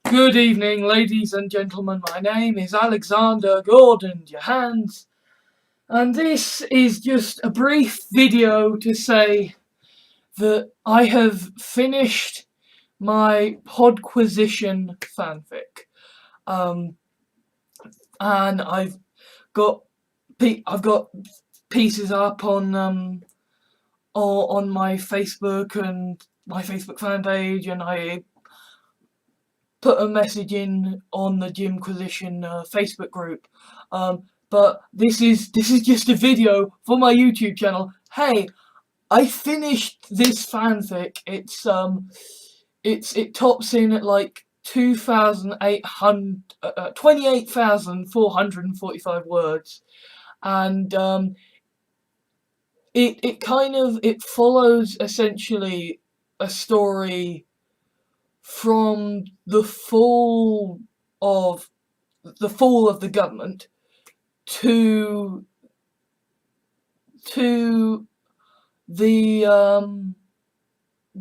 Good evening, ladies and gentlemen. My name is Alexander Gordon Johans, and this is just a brief video to say that I have finished my Podquisition fanfic. Um, and got I've got pieces up on my Facebook and my Facebook fan page, and I put a message in on the Gymquisition Facebook group. But this is just a video for my YouTube channel. Hey, I finished this fanfic. It tops in at like 28,445 words, and it follows essentially a story from the fall of the government to the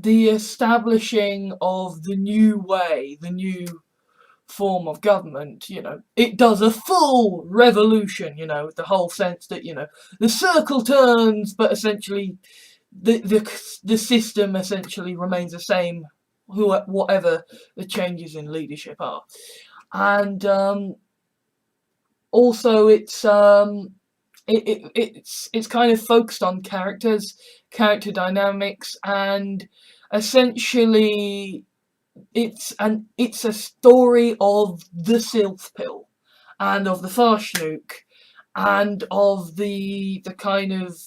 establishing of the new way, the new form of government. It does a full revolution. The whole sense that the circle turns, but essentially the system essentially remains the same, whatever the changes in leadership are. And also it's kind of focused on characters, character dynamics, and essentially it's a story of the Sylph Pill and of the Farschnook and of the kind of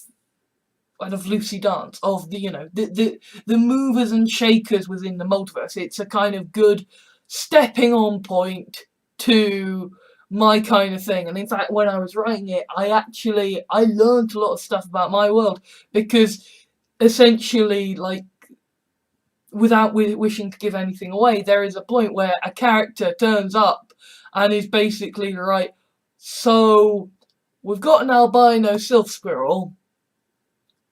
Lucy Dance, of the movers and shakers within the multiverse. It's a kind of good stepping on point to my kind of thing. And in fact, when I was writing it, I learned a lot of stuff about my world, because essentially, like, without wishing to give anything away, there is a point where a character turns up and is basically right. So we've got an albino sylph squirrel.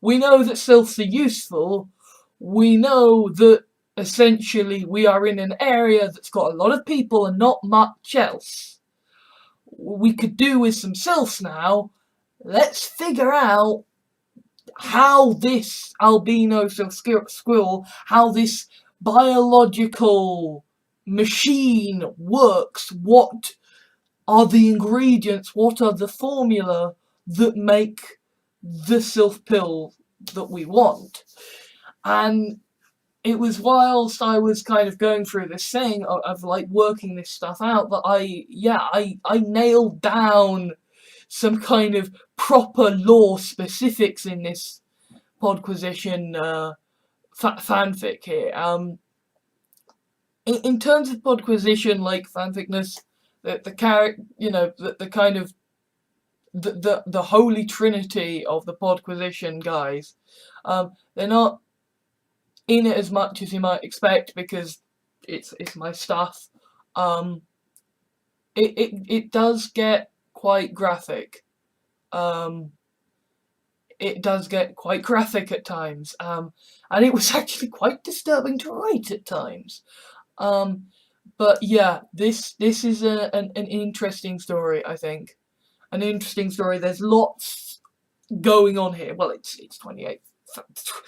We know that sylphs are useful. We know that essentially we are in an area that's got a lot of people and not much else. We could do with some sylphs now. Let's figure out how this albino sylph squirrel, how this biological machine works. What are the ingredients? What are the formula that make the sylph pill that we want? And it was whilst I was kind of going through this thing of like working this stuff out that I nailed down some kind of proper lore specifics in this Podquisition fanfic here. In terms of Podquisition, like, fanficness, the character, the kind of the holy trinity of the Podquisition guys, they're not in it as much as you might expect, because it's my stuff. It does get quite graphic. It does get quite graphic at times, and it was actually quite disturbing to write at times. But yeah, this is an interesting story, I think. An interesting story. There's lots going on here. Well, it's 28.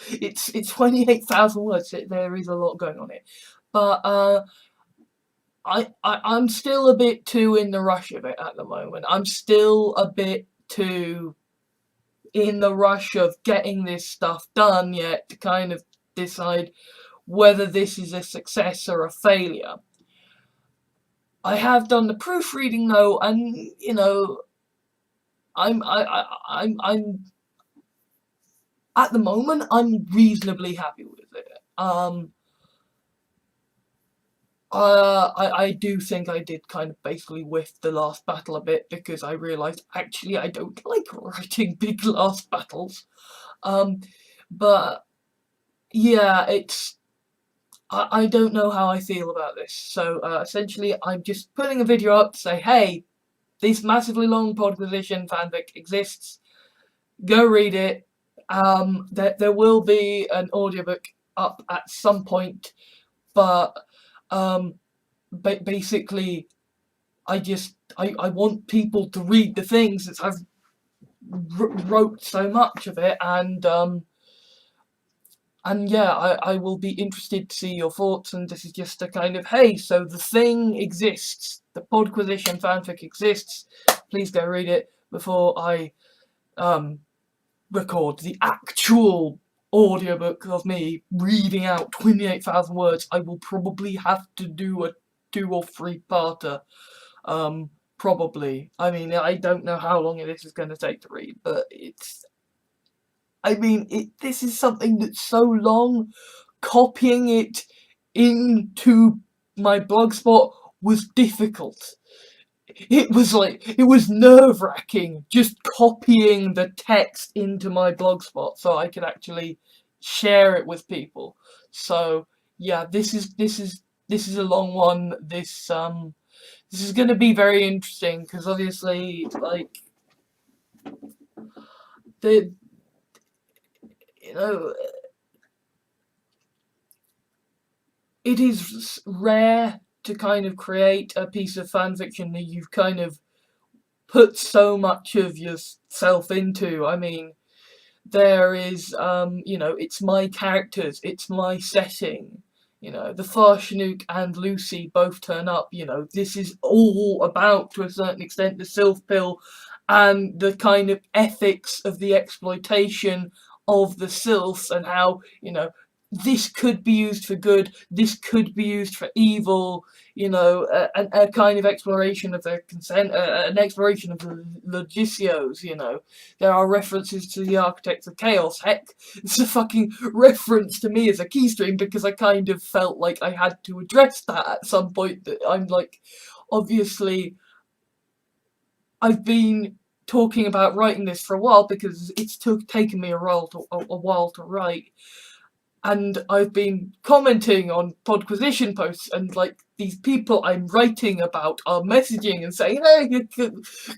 It's 28,000 words. There is a lot going on here, but I'm still a bit too in the rush of it at the moment. I'm still a bit too in the rush of getting this stuff done yet to kind of decide whether this is a success or a failure. I have done the proofreading though, and I'm at the moment I'm reasonably happy with it. I do think I did kind of basically whiff the last battle a bit, because I realised actually I don't like writing big last battles. But yeah, I don't know how I feel about this. So essentially I'm just putting a video up to say, hey, this massively long Podquisition fanfic exists. Go read it. There will be an audiobook up at some point, but basically, I want people to read the things that I've wrote so much of it, and yeah, I will be interested to see your thoughts. And this is just a kind of, hey, so the thing exists, the Podquisition fanfic exists. Please go read it before I record the actual audiobook of me reading out 28,000 words. I will probably have to do a 2 or 3 parter. Probably. I mean, I don't know how long this is going to take to read, but this is something that's so long. Copying it into my blogspot was difficult. It was nerve-wracking just copying the text into my blogspot so I could actually share it with people. So yeah, this is a long one. This is going to be very interesting because obviously, like, the you know, it is rare to kind of create a piece of fanfiction that you've kind of put so much of yourself into. I mean, there is, it's my characters, it's my setting. The Farshanook and Lucy both turn up. This is all about, to a certain extent, the Sylph Pill and the kind of ethics of the exploitation of the Sylphs, and how, this could be used for good, this could be used for evil, a kind of exploration of the consent, an exploration of the Logicios, There are references to the Architects of Chaos. Heck, it's a fucking reference to me as a keystream because I kind of felt like I had to address that at some point. That I'm like, obviously, I've been talking about writing this for a while because it's taken me a while to write. And I've been commenting on Podquisition posts, and like these people I'm writing about are messaging and saying, "Hey,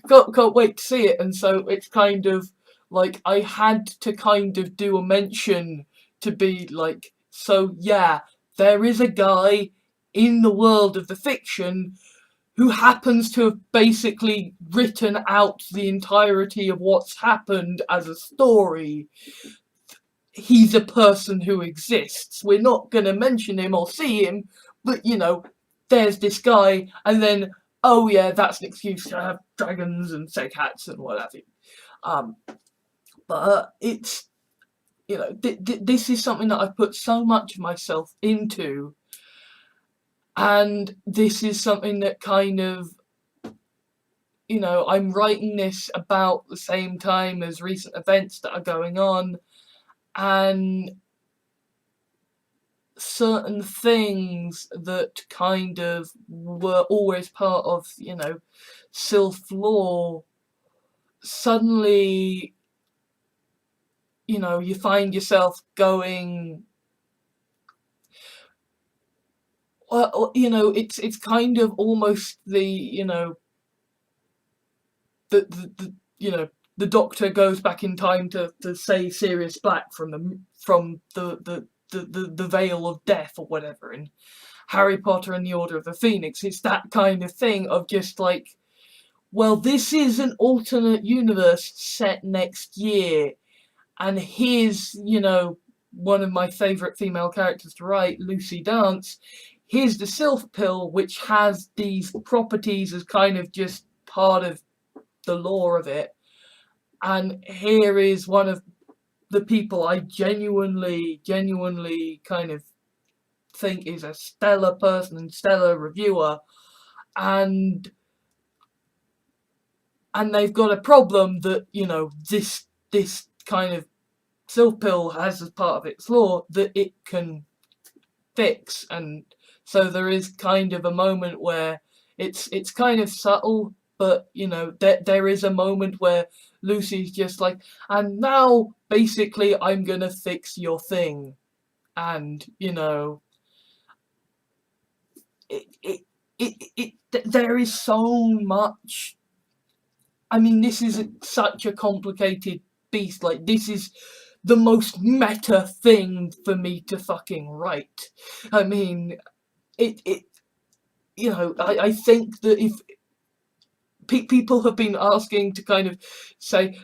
can't wait to see it." And so it's kind of like I had to kind of do a mention to be like, so yeah, there is a guy in the world of the fiction who happens to have basically written out the entirety of what's happened as a story. He's a person who exists. We're not going to mention him or see him, but there's this guy, and then, oh yeah, that's an excuse to have dragons and seg hats and what have you. But it's, this is something that I've put so much of myself into, and this is something that kind of, I'm writing this about the same time as recent events that are going on, and certain things that kind of were always part of, Sylph lore, suddenly, you find yourself going, well, it's kind of almost the, the Doctor goes back in time to say Sirius Black from the Veil of Death or whatever in Harry Potter and the Order of the Phoenix. It's that kind of thing of just like, well, this is an alternate universe set next year, and here's, one of my favourite female characters to write, Lucy Dance. Here's the Sylph Pill, which has these properties as kind of just part of the lore of it. And here is one of the people I genuinely kind of think is a stellar person and stellar reviewer, and they've got a problem that, this kind of Sylph Pill has as part of its lore that it can fix. And so there is kind of a moment where it's kind of subtle, but there is a moment where Lucy's just like, and now basically I'm gonna fix your thing. And there is so much. I mean, this is such a complicated beast. Like, this is the most meta thing for me to fucking write. I mean, it you know, I think that if people have been asking to kind of say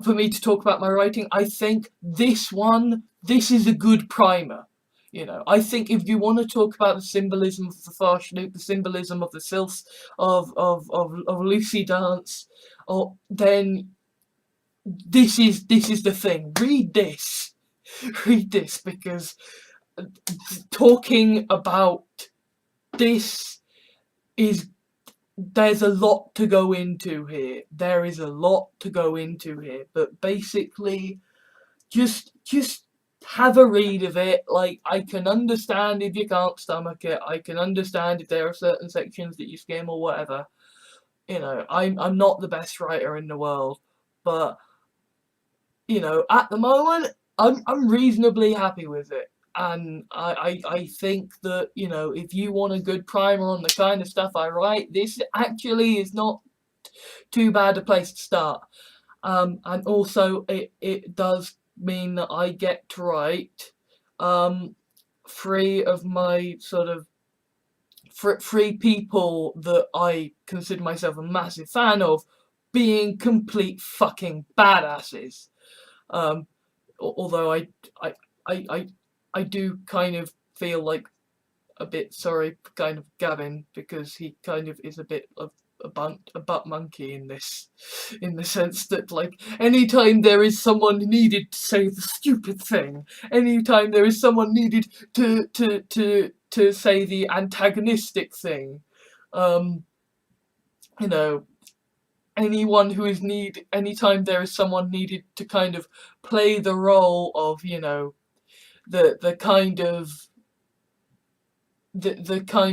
for me to talk about my writing, I think this is a good primer. You know, I think if you want to talk about the symbolism of the Farshnoot, the symbolism of the sylphs, of Lucy Dance, or then this is the thing. Read this, read this, because talking about this is, there's a lot to go into here. There is a lot to go into here, but basically, just have a read of it. Like, I can understand if you can't stomach it. I can understand if there are certain sections that you skim or whatever. You know, I'm not the best writer in the world, but you know, at the moment, I'm reasonably happy with it. And I think that, you know, if you want a good primer on the kind of stuff I write, this actually is not too bad a place to start. And also it does mean that I get to write three of my sort of three people that I consider myself a massive fan of being complete fucking badasses. Although I do kind of feel like a bit sorry for kind of Gavin, because he kind of is a bit of a butt monkey in this, in the sense that, like, anytime there is someone needed to say the stupid thing, anytime there is someone needed to say the antagonistic thing, you know, anytime there is someone needed to kind of play the role of, you know, the kind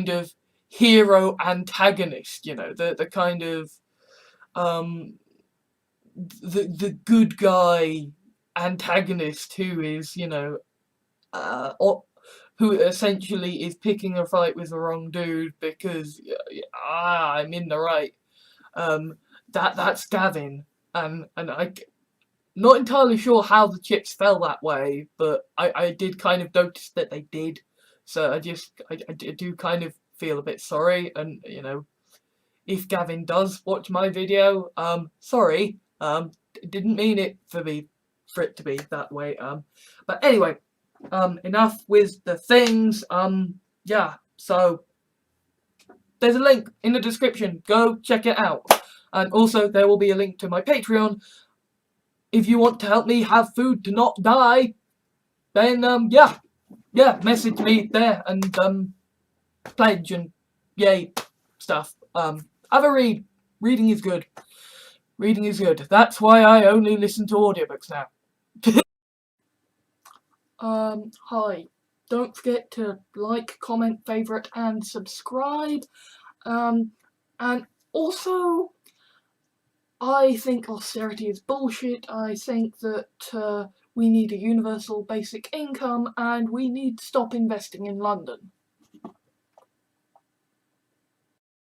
of hero antagonist, you know, the kind of the good guy antagonist who is, you know, who essentially is picking a fight with the wrong dude because I'm in the right. That's Gavin, and I not entirely sure how the chips fell that way, but I did kind of notice that they did. So I do kind of feel a bit sorry, and you know, if Gavin does watch my video, sorry, didn't mean it for it to be that way. But anyway, enough with the things. Yeah, so there's a link in the description. Go check it out. And also there will be a link to my Patreon. If you want to help me have food to not die, then yeah, message me there and pledge and yay stuff. Have a read. Reading is good. Reading is good. That's why I only listen to audiobooks now. Hi. Don't forget to like, comment, favourite, and subscribe. And also, I think austerity is bullshit. I think that we need a universal basic income, and we need to stop investing in London.